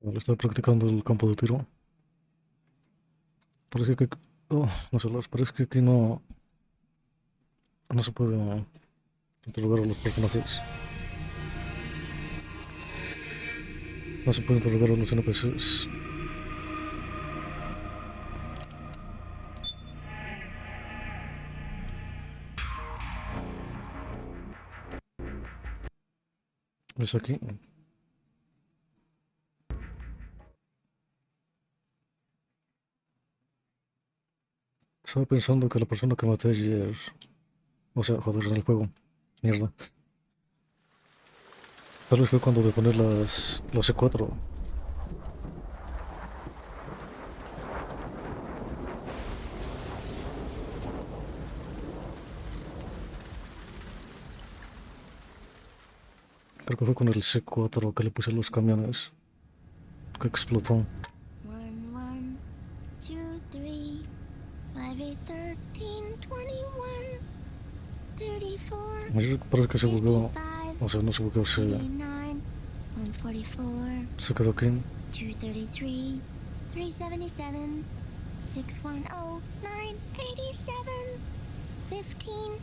Vale, estoy practicando el campo de tiro. Parece que... Oh, no sé, parece que aquí no se puede interrogar a los personajes. No se puede interrogar a los NPCs. Es aquí. Estaba pensando que la persona que maté ayer... O sea, joder, en el juego. Mierda. Tal vez fue cuando detoné las C4. Creo que fue con el C4 que le puse a los camiones. Que explotó. 1, 2, 3, 5, 8, 13, 21, 34, Ayer parece que se bugueó. 55, O sea, no se bugueó, 89, 144, se quedó aquí. 233, 377, 610, 987, 15,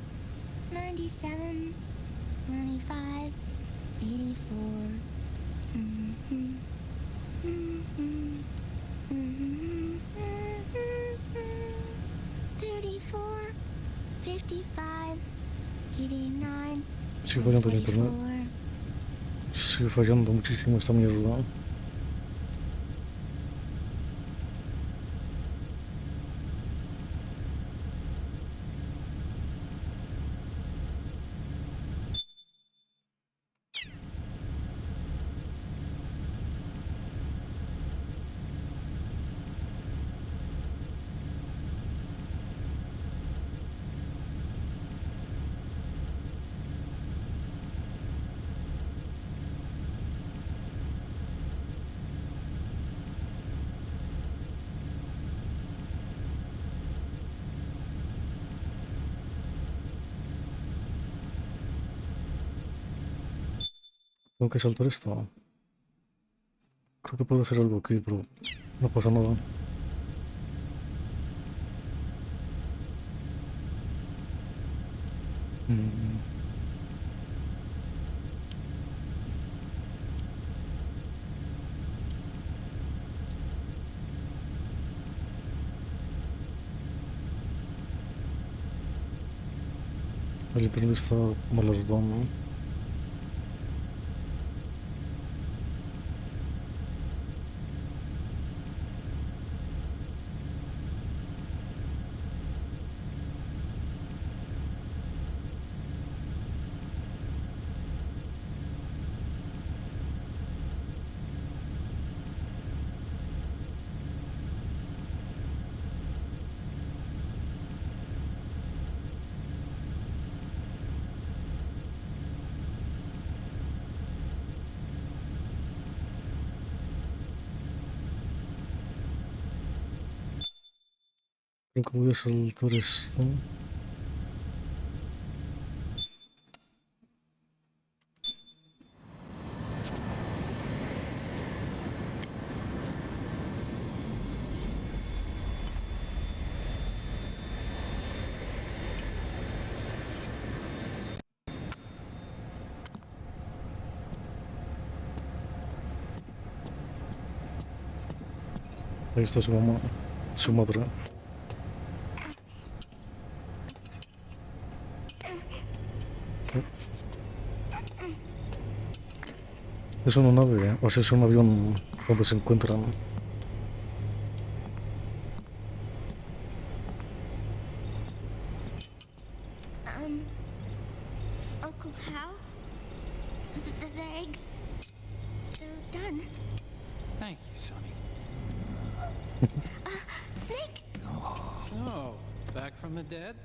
97, 95, 84. Mm-hmm. Mm-hmm. Mm-hmm. 34, 55, 89, Sigue fallando el internet. 44. Sigue fallando muchísimo esta mierda. Tengo que saltar esto. Creo que puedo hacer algo aquí, pero no pasa nada. Mm, El internet está malardón, ¿no? Creo que voy a saltar esto. Ahí está su mamá, su madre. Es una nave, ¿eh? O sea, es un avión donde se encuentran. Uncle Hal? The eggs, they're done. Thank you, Sonny. Snake? So, back from the dead?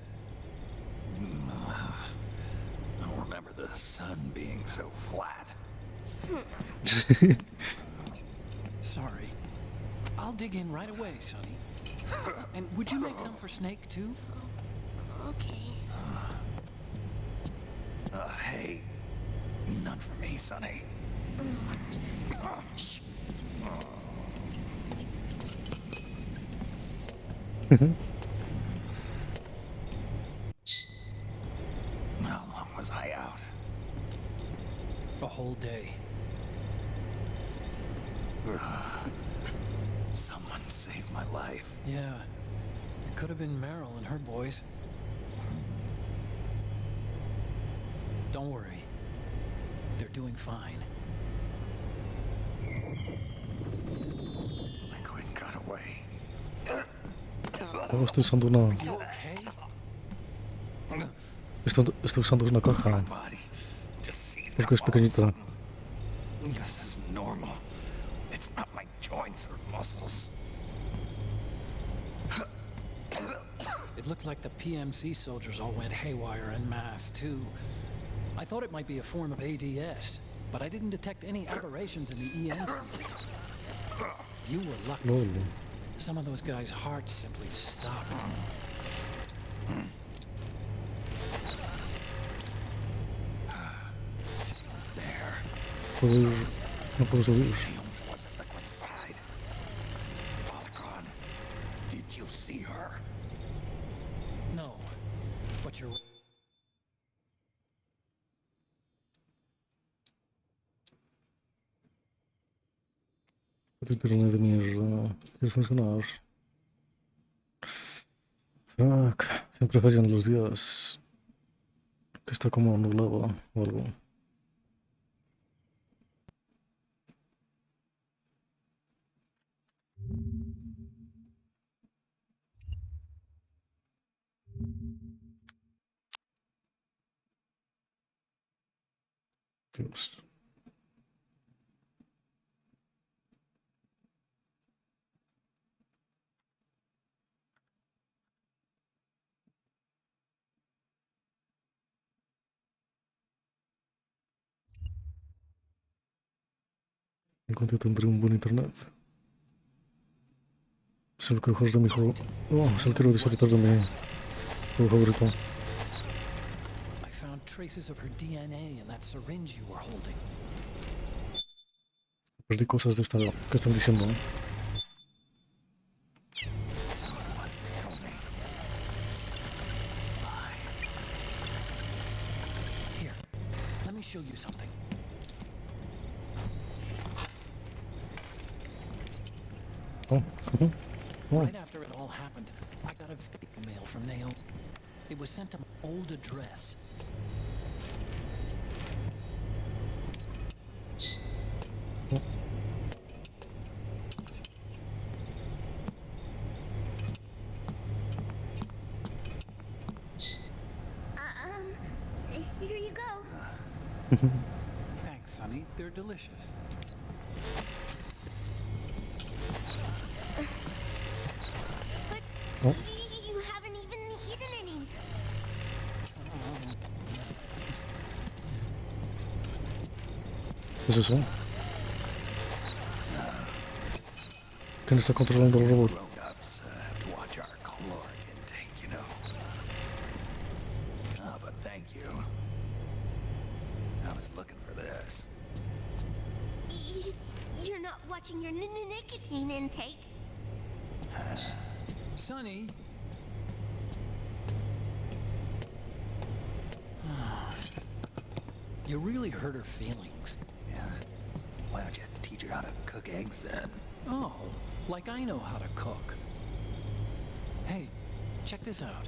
I don't remember the sun being so flat. Sorry. I'll dig in right away, Sonny. And would you make some for Snake, too? Okay. Hey, none for me, Sonny. Shh. How long was I out? A whole day. Someone saved my life. Yeah. It could have been Meryl and her boys. Don't worry. They're doing fine. Liquid got away. Oh, estoy usando una... You okay? Estoy usando una caja My body just seized porque es up all of a pequeñita. sudden. This is normal. It's not my joints or muscles. It looked like the PMC soldiers all went haywire en masse, too. I thought it might be a form of ADS, but I didn't detect any aberrations in the EM field. You were lucky. Lol. Some of those guys' hearts simply stopped. She was there. No puedo subir. Naomi wasn't liquid side. Polygon, did you see her? No, but you're... Tu internet de mierda. ¿Quieres funcionar? Fuck. Siempre fallan los días. Que está como nublado o algo. Dios. En cuanto tendré un buen internet. Solo quiero jugar de mi juego. Oh, solo quiero disfrutar de mi juego favorito. I found traces of her DNA in that syringe you were holding. Perdí cosas de esta que están diciendo. So it was Naomi. Here, let me show you something. Oh, oh. Right after it all happened, I got a mail from Naomi. It was sent to my old address. Here you go. Thanks, Sonny. They're delicious. But Oh. you haven't even eaten any. ¿Qué es eso? ¿Quién está controlando el robot? Grown-ups have to watch our caloric intake, you know. Ah, but thank you. I was looking for this. You're not watching your nicotine intake. Sonny! You really hurt her feelings. Yeah. Why don't you teach her how to cook eggs then? Oh, like I know how to cook. Hey, check this out.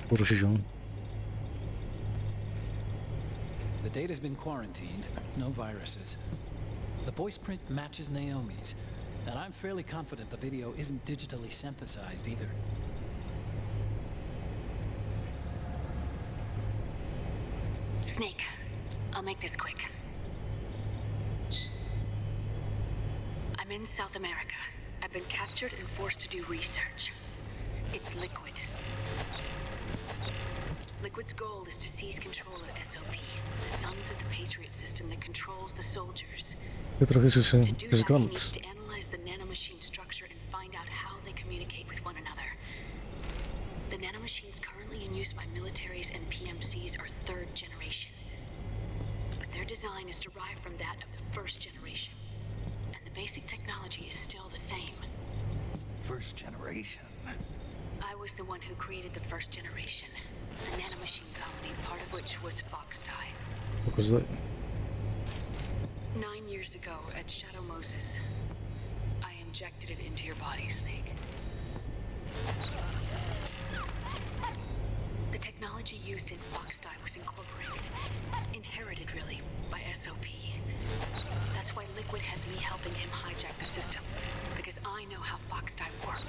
Pobrecillo. The data's been quarantined, no viruses. The voice print matches Naomi's, and I'm fairly confident the video isn't digitally synthesized either. Snake, I'll make this quick. I'm in South America. I've been captured and forced to do research. It's Liquid. Liquid's goal is to seize control of SOP, the sons of the Patriot system that controls the soldiers. ¿Qué trajes To ese? do Ese that, he needs Gant. to analyze the nanomachine structure and find out how they communicate with one another. The nanomachines currently in use by militaries and PMCs are third generation. But their design is derived from that of the first generation. And the basic technology is still the same. First generation. I was the one who created the first generation, a nanomachine company, part of which was Foxdie. What was that? 9 years ago at Shadow Moses, I injected it into your body, Snake. The technology used in Foxdie was incorporated, inherited really, by SOP. That's why Liquid has me helping him hijack the system, because I know how Foxdie works.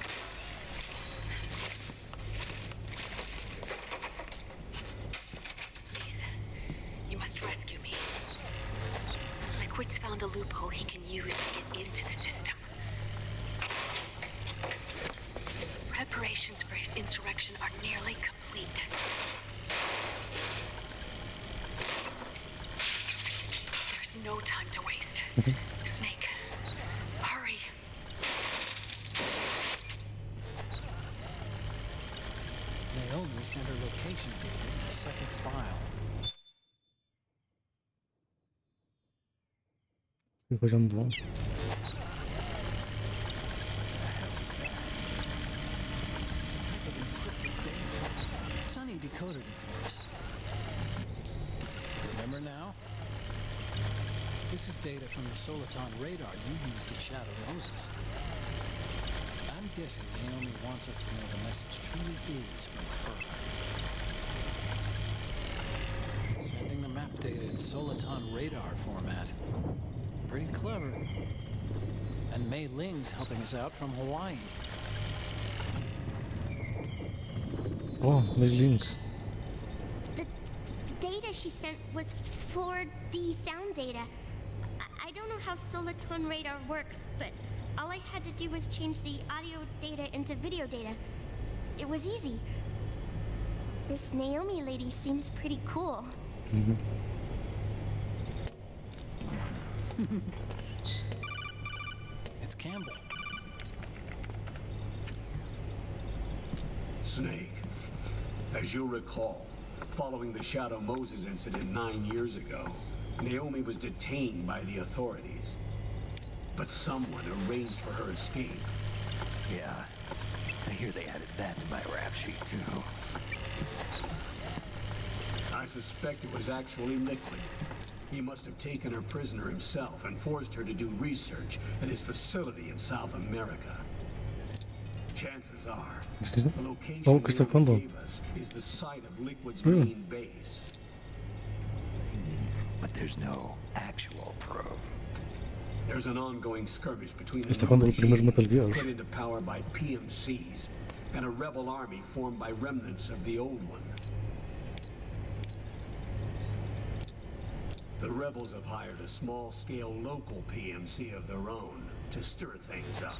Please, you must rescue me. Liquid's found a loophole he can use to get into the system. Preparations for his insurrection are nearly complete. There's no time to waste. Snake, hurry. Naomi sent her location data in the second file. Estoy fallando. Sonny decoded it for us. Remember now? This is data from the Soliton radar you used at Shadow Moses. I'm guessing Naomi wants us to know the message truly is from her. Sending the map data in Soliton radar format. Pretty clever. And Mei Ling's helping us out from Hawaii. Oh, my link. The data she sent was 4D sound data. I don't know how Soliton radar works, but all I had to do was change the audio data into video data. It was easy. This Naomi lady seems pretty cool. It's Campbell. Snake, as you'll recall, following the Shadow Moses incident 9 years ago, Naomi was detained by the authorities. But someone arranged for her escape. Yeah. I hear they added that to my rap sheet, too. I suspect it was actually Liquid. He must have taken her prisoner himself and forced her to do research at his facility in South America. Chances are, the location Oh, ¿qué está Naomi jugando? gave us is the site of Liquid's main base. But there's no actual proof. There's an ongoing skirmish between Está a jugando new el primer machine Metal Gear. put into power by PMCs and a rebel army formed by remnants of the old one. The rebels have hired a small-scale local PMC of their own to stir things up.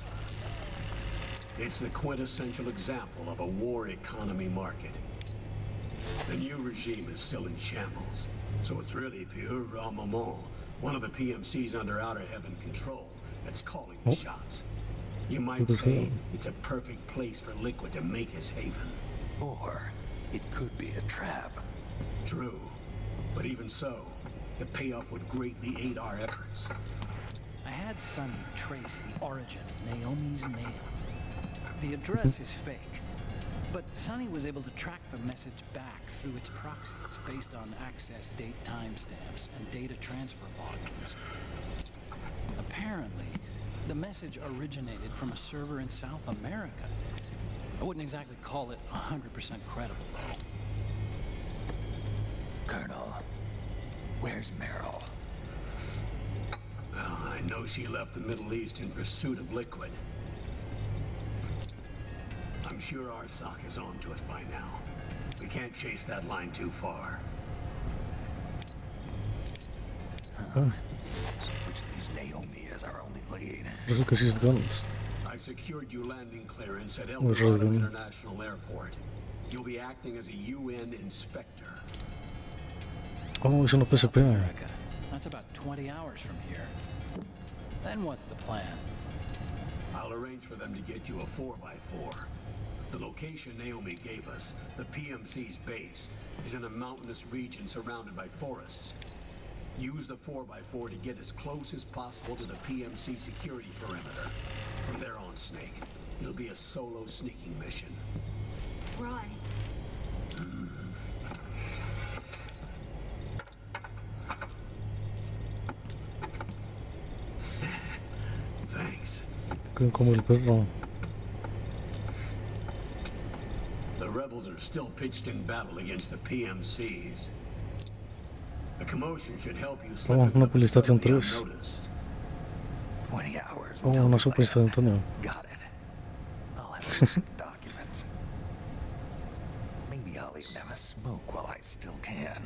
It's the quintessential example of a war economy market. The new regime is still in shambles, so it's really pure armament, one of the PMCs under Outer Heaven control, that's calling the shots. You might say it's a perfect place for Liquid to make his haven. Or it could be a trap. True, but even so, the payoff would greatly aid our efforts. I had Sonny trace the origin of Naomi's mail. The address is fake, but Sonny was able to track the message Back through its proxies based on access date timestamps and data transfer volumes. Apparently, the message originated from a server in South America. I wouldn't exactly call it 100% credible, though. Colonel, where's Meryl? Well, I know she left the Middle East in pursuit of Liquid. I'm sure our sock is on to us by now. We can't chase that line too far. Which leaves Naomi as our only lead. Creo que sí es Guns. I've secured you landing clearance at El Muy Dorado rápido. International Airport. You'll be acting as a UN inspector. Oh, es una PSP. America. That's about 20 hours from here. Then what's the plan? I'll arrange for them to get you a 4x4. The location Naomi gave us, the PMC's base, is in a mountainous region surrounded by forests. Use the 4x4 to get as close as possible to the PMC security perimeter. From there on, Snake, it'll be a solo sneaking mission. Why? Thanks. Como el perro. The rebels are still pitched in battle against the PMCs. The commotion should help you slip Oh, into una the Polystation facility 3. unnoticed. 20 hours Oh, until una we super land. instantánea. Got it. I'll have to look at the documents. Maybe I'll even have a smoke while I still can.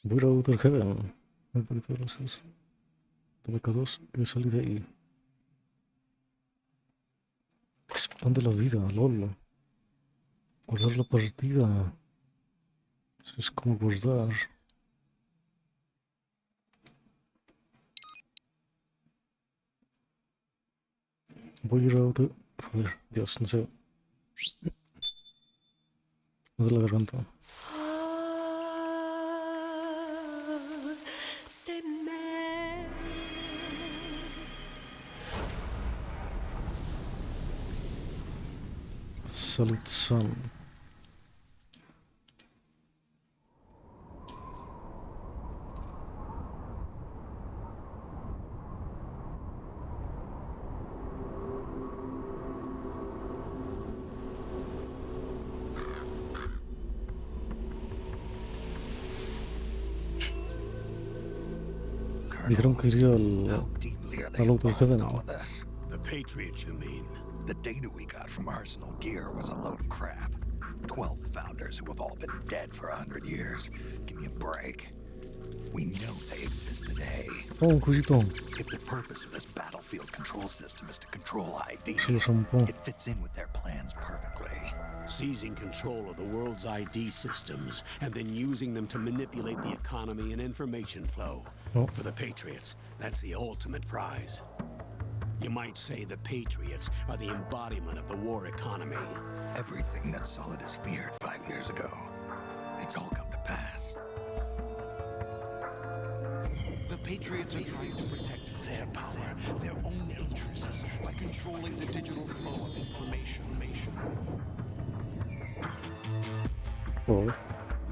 Voy a ir a Outer Heaven. Un poquito de gracias. De BK2 y de salir de ahí. Expande la vida, lol. Guardar la partida. Eso es como guardar. Voy a ir a Outer... Joder, Dios, no sé. Me duele la garganta. Solid Sun. Dijeron que iría How deeply are they al Outer involved in Heaven. all of this? The Patriots, you mean? The data we got from Arsenal Gear was a load of crap. 12 founders who have all been dead for 100 years. Give me a break. We know they exist today. Oh, un cosito. If the purpose of this battlefield control system is to control IDs, Se lo zampó. it fits in with their plans perfectly. Seizing control of the world's ID systems and then using them to manipulate the economy and information flow. Oh. For the Patriots, that's the ultimate prize. You might say the Patriots are the embodiment of the war economy. Everything that Solidus feared 5 years ago, it's all come to pass. The Patriots are trying to protect their power, their own interests, by controlling the digital flow of information. Oh.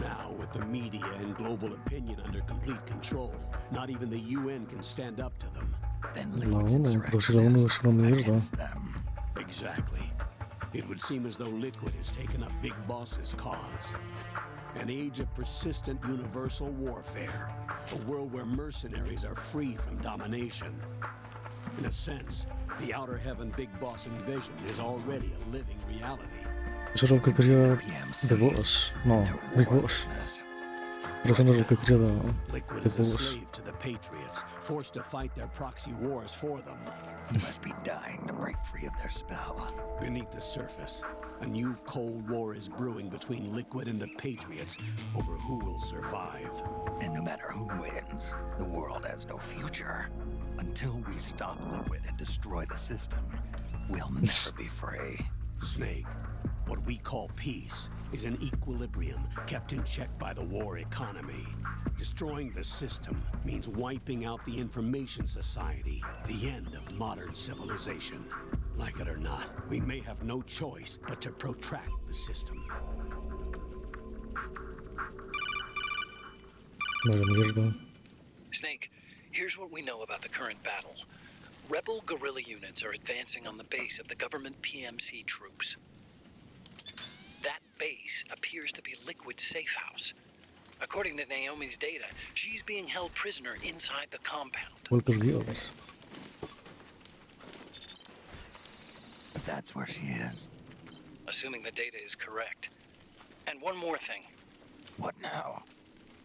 Now, with the media and global opinion under complete control, not even the UN can stand up to them. Then No, Liquid's no, pero si la insurrection ONU is es una mierda. against them. Exactly. It would seem as though Liquid has taken up Big Boss's cause. An age of persistent universal warfare. A world where mercenaries are free from domination. In a sense, the Outer Heaven Big Boss envision is already a living reality. Eso era lo que quería PMCs The Boss. No, and their Big war Boss. business. Pero eso no era lo que quería Liquid The is a Boss. slave to the Patriots, forced to fight their proxy wars for them. He must be dying to break free of their spell. Beneath the surface, a new Cold War is brewing between Liquid and the Patriots over who will survive. And no matter who wins, the world has no future. Until we stop Liquid and destroy the system, we'll never be free. Snake, what we call peace is an equilibrium kept in check by the war economy. Destroying the system means wiping out the information society, the end of modern civilization. Like it or not, we may have no choice but to protract the system. Vaya mierda. Snake, here's what we know about the current battle. Rebel guerrilla units are advancing on the base of the government PMC troops. That base appears to be Liquid's safe house. According to Naomi's data, she's being held prisoner inside the compound. Walter Dios. That's where she is. Assuming the data is correct. And one more thing. What now?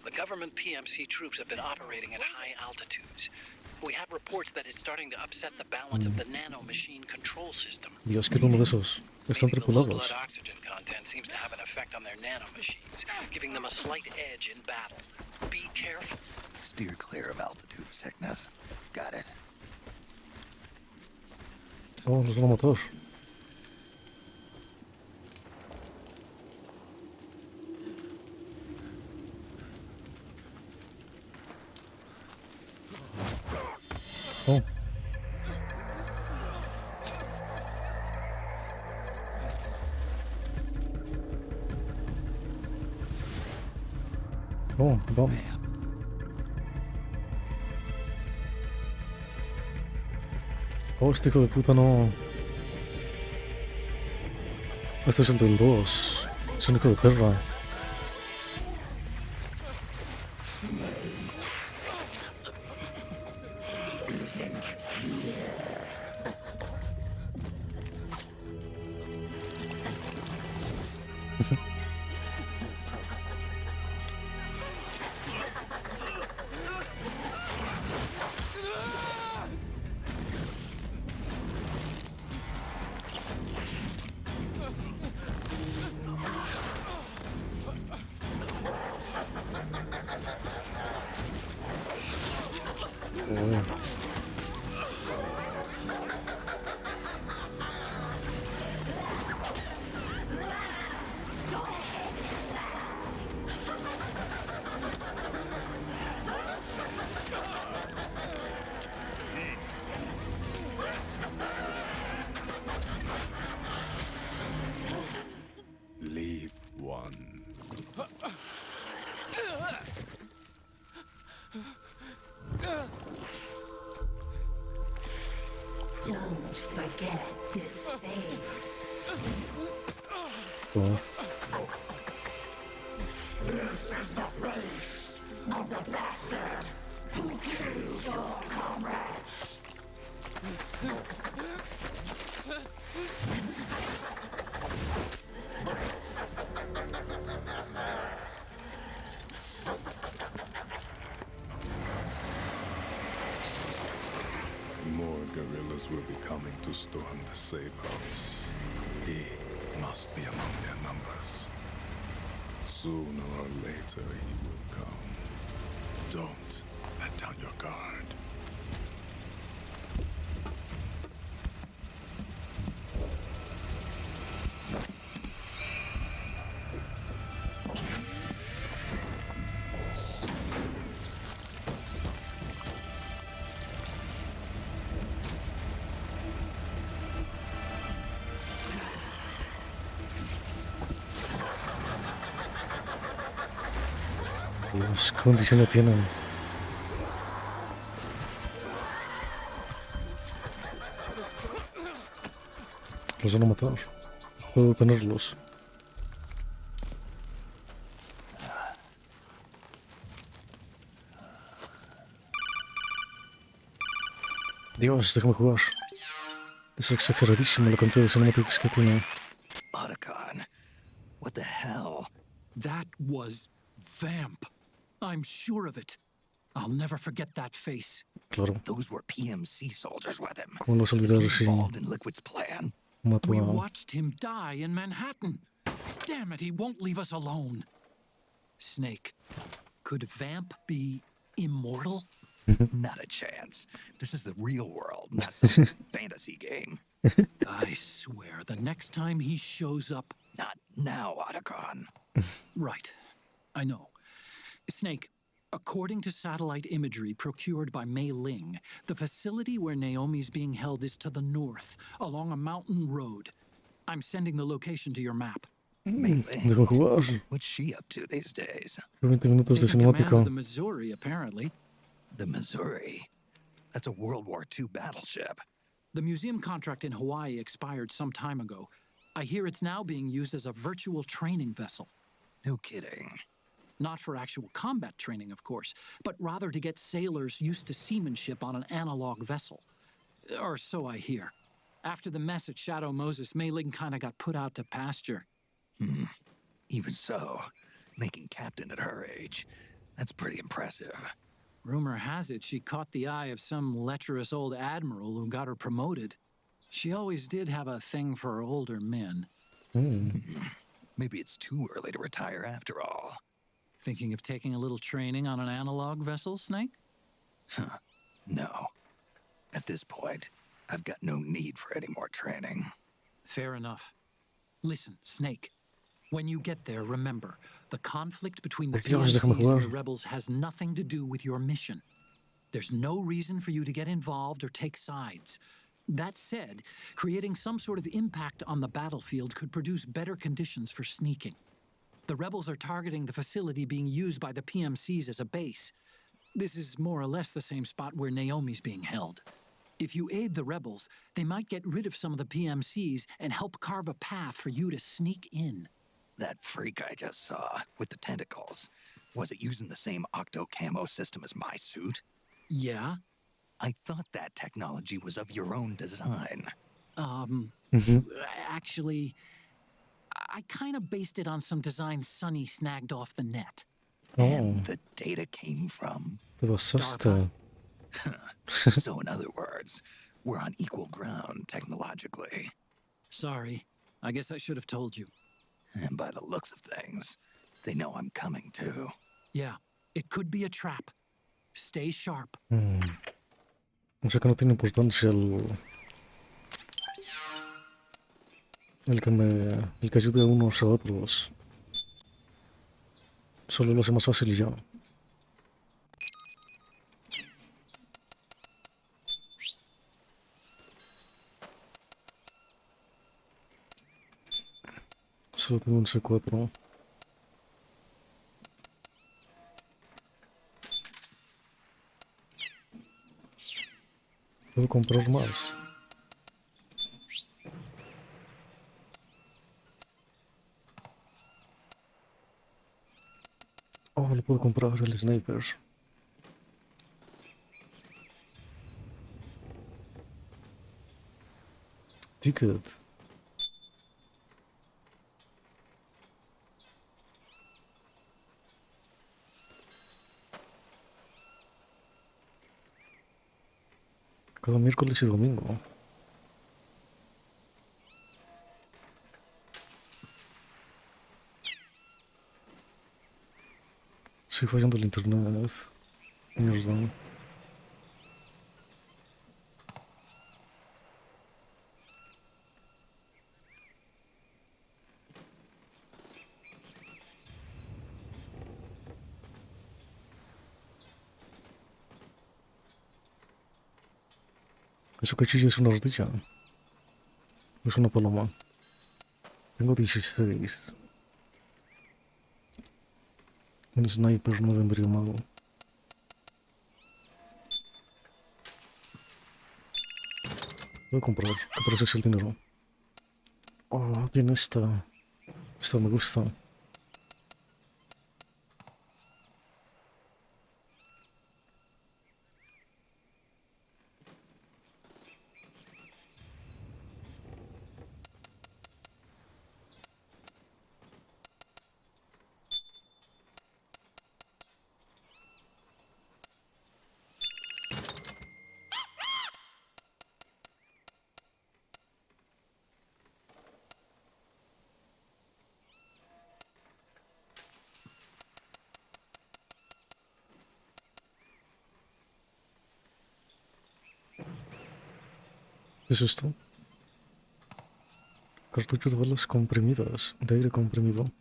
The government PMC troops have been operating at high altitudes. We have reports that it's starting to upset the balance of the nano-machine control system. Dios, que era uno de esos. Están Meaning the low tripulados. blood oxygen content seems to have an effect on their nano-machines, giving them a slight edge in battle. Be careful. Steer clear of altitude sickness. Got it. Oh, los van a matar. Oh. Oh, vamos. Oh, este hijo de puta no. Este es el del 2. Es un hijo de perra. Leave one. Don't forget this face. Oh. This is the face of the bastard who killed your comrades. More guerrillas will be coming to storm the safe house. He must be among their numbers. Sooner or later he will come. Don't let down your guard. Dios, ¿qué condiciones tienen? Los van a matar. Puedo detenerlos. Dios, déjame jugar. Es exageradísimo la cantidad de cinemáticas que tiene. Otacon, what the hell? That was Vamp. I'm sure of it. I'll never forget that face. Claro. Those were PMC soldiers with him. ¿Cómo los Is olvidar he si involved in Liquid's plan? mato We a... watched him die in Manhattan. Damn it, he won't leave us alone. Snake, could Vamp be immortal? Not a chance. This is the real world, not some fantasy game. I swear, the next time he shows up... Not now, Otacon. Right. I know. Snake, according to satellite imagery procured by Mei Ling, the facility where Naomi's being held is to the north, along a mountain road. I'm sending the location to your map. Déjame jugar. What's she up to these days? 20 minutos de Taking command of cinemática. the Missouri, apparently. The Missouri. That's a World War II battleship. The museum contract in Hawaii expired some time ago. I hear it's now being used as a virtual training vessel. No kidding. Not for actual combat training, of course, but rather to get sailors used to seamanship on an analog vessel. Or so I hear. After the mess at Shadow Moses, Mei Ling kinda got put out to pasture. Even so, making captain at her age, that's pretty impressive. Rumor has it she caught the eye of some lecherous old admiral who got her promoted. She always did have a thing for older men. Maybe it's too early to retire after all. Thinking of taking a little training on an analog vessel, Snake? No. At this point, I've got no need for any more training. Fair enough. Listen, Snake. When you get there, remember, the conflict between the Por Dios, déjame PMCs and jugar. the rebels has nothing to do with your mission. There's no reason for you to get involved or take sides. That said, creating some sort of impact on the battlefield could produce better conditions for sneaking. The rebels are targeting the facility being used by the PMCs as a base. This is more or less the same spot where Naomi's being held. If you aid the rebels, they might get rid of some of the PMCs and help carve a path for you to sneak in. That freak I just saw, with the tentacles, was it using the same octo-camo system as my suit? Yeah? I thought that technology was of your own design. Actually, I kind of based it on some design Sonny snagged off the net. And the data came from... Te pasaste. So in other words, we're on equal ground technologically. Sorry. I guess I should have told you. And by the looks of things, they know I'm coming too. Yeah, it could be a trap. Stay sharp. O sea que no tiene importancia el que ayude a unos a otros. Solo lo hace más fácil y ya. Solo tengo un C4. Puedo comprar más. Oh, lo puedo comprar el sniper. Ticket. Cada miércoles y domingo. Sigue fallando el internet. Mierda. ¿Eso que chilla es una ardilla? Es una paloma. Tengo 16. Un sniper no vendría mal. Voy a comprar. ¿Qué parece es el dinero? Oh, tiene esta. Esta me gusta. ¿Qué es esto? Cartucho de balas comprimidas. De aire comprimido.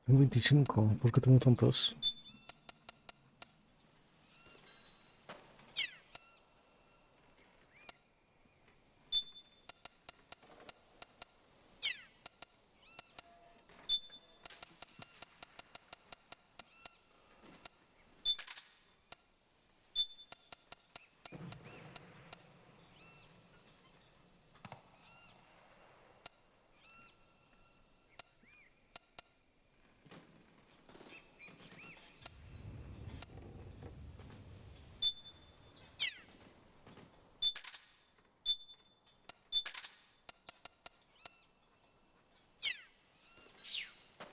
Tengo 25. ¿Por qué tengo tantas?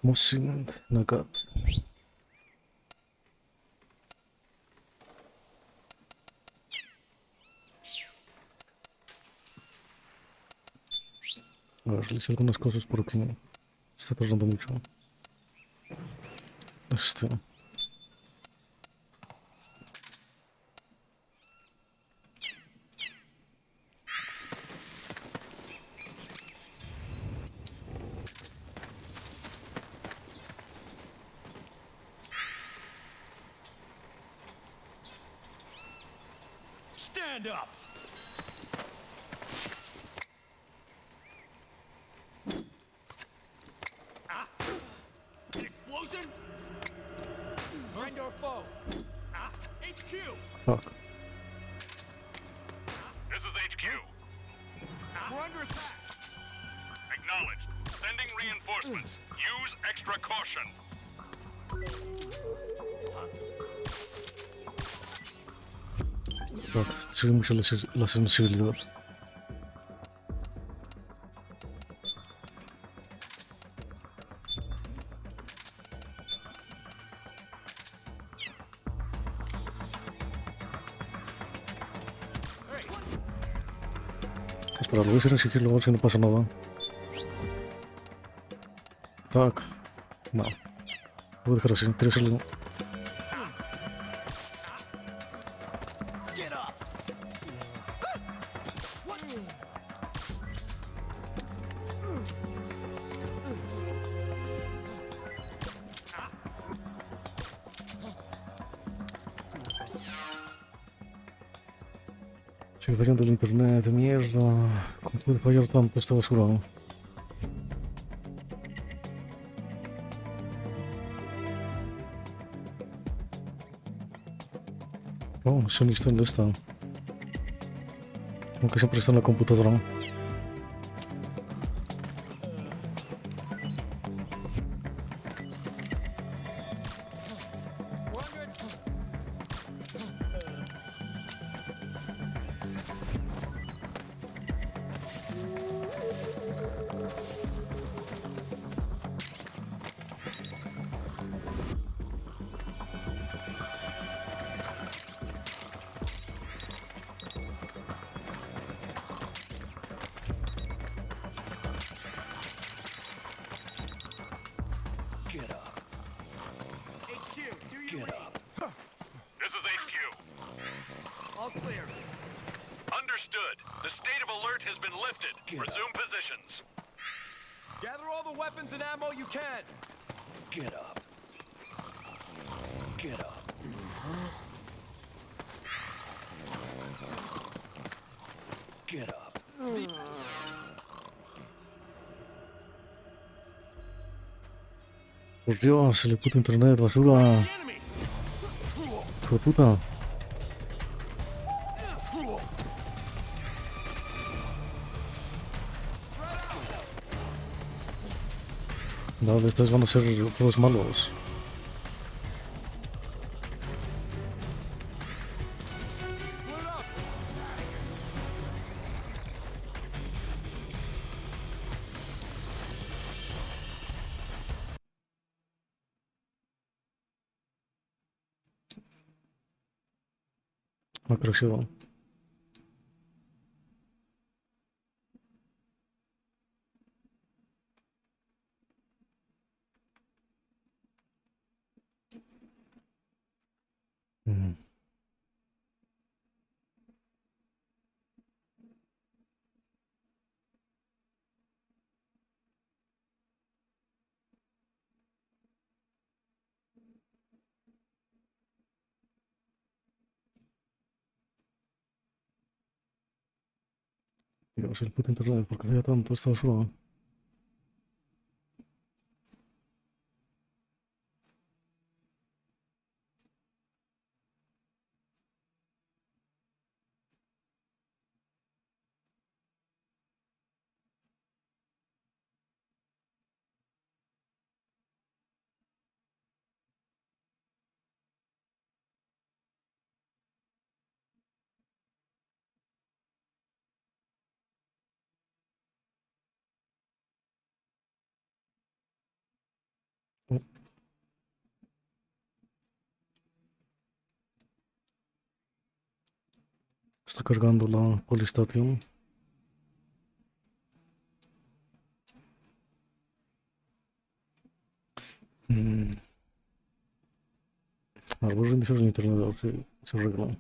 Mosin Nagat. A ver, le hice algunas cosas porque está tardando mucho. Este. Stand up! An explosion? Friend or foe? HQ! Fuck. This is HQ. We're under attack! Acknowledged. Sending reinforcements. Use extra caution. Fuck. Sube mucho la sensibilidad. Espera, lo voy a hacer en sigilo, a ver si no pasa nada. Fuck. No. Lo voy a dejar así. Quería hacerlo. Get up! What? Sigue fallando el internet, mierda. ¿Cómo puede fallar tanto esta basura? Oh, no sé ni dónde está. Aunque siempre está en la computadora. Get up. HQ, do you Get up. This is HQ. All clear. Understood. The state of alert has been lifted. Get Resume positions. Gather all the weapons and ammo you can. Get up. Get up. Get up. Por Dios, el puto internet, basura. Enemy! Hijo de puta. Dale, estos van a ser todos malos. Split up! Ha crecido. Mm. Dios, el puto internet, ¿por qué falla tanto esta basura? Oh, está cargando la Polystation. A ver, voy a reiniciar el internet a ver si se arregla.